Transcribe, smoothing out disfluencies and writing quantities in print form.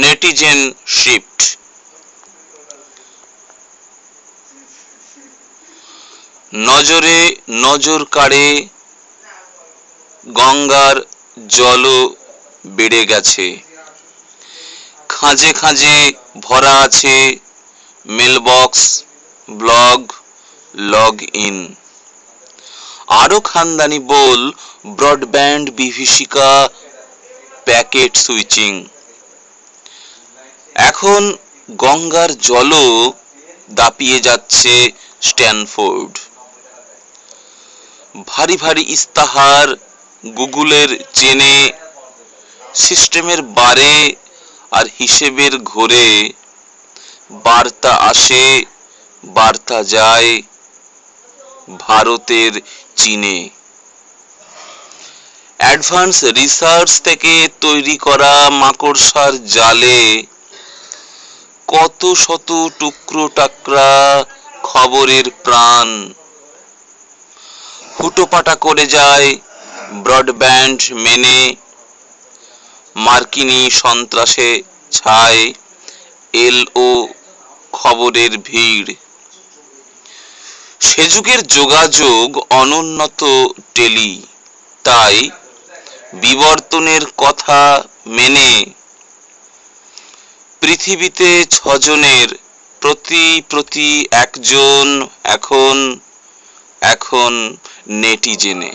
Netizen shift. নজরে নজর কাড়ে, গঙ্গার জলও বেড়ে গেছে। খাঁজে খাঁজে ভরা আছে মেলবক্স, ব্লগ, লগ ইন। আরো খানদানি বল, ব্রডব্যান্ড, বিভীষিকা, প্যাকেট সুইচিং। এখন গঙ্গার জলও দাপিয়ে যাচ্ছে স্ট্যানফোর্ড। ভারী ভারী ইস্তাহার গুগলের চেনে, সিস্টেমের বারে আর হিসেবের ঘোরে। বার্তা আসে, বার্তা যায় ভারতের চীনে। অ্যাডভান্স রিসার্চ থেকে তৈরি করা মাকড়সার জালে কত শত টুকরো টাকরা খবরের প্রাণ। হুটোপাটা করে যায় ব্রডব্যান্ড মেনে, মার্কিনী সন্ত্রাসে ছায় এলও খবরের ভিড়। সে যুগের যোগাযোগ অনুন্নত টেলি, তাই বিবর্তনের কথা মেনে পৃথিবীতে 6 জনের প্রতি একজন এখন নেটিজেনে।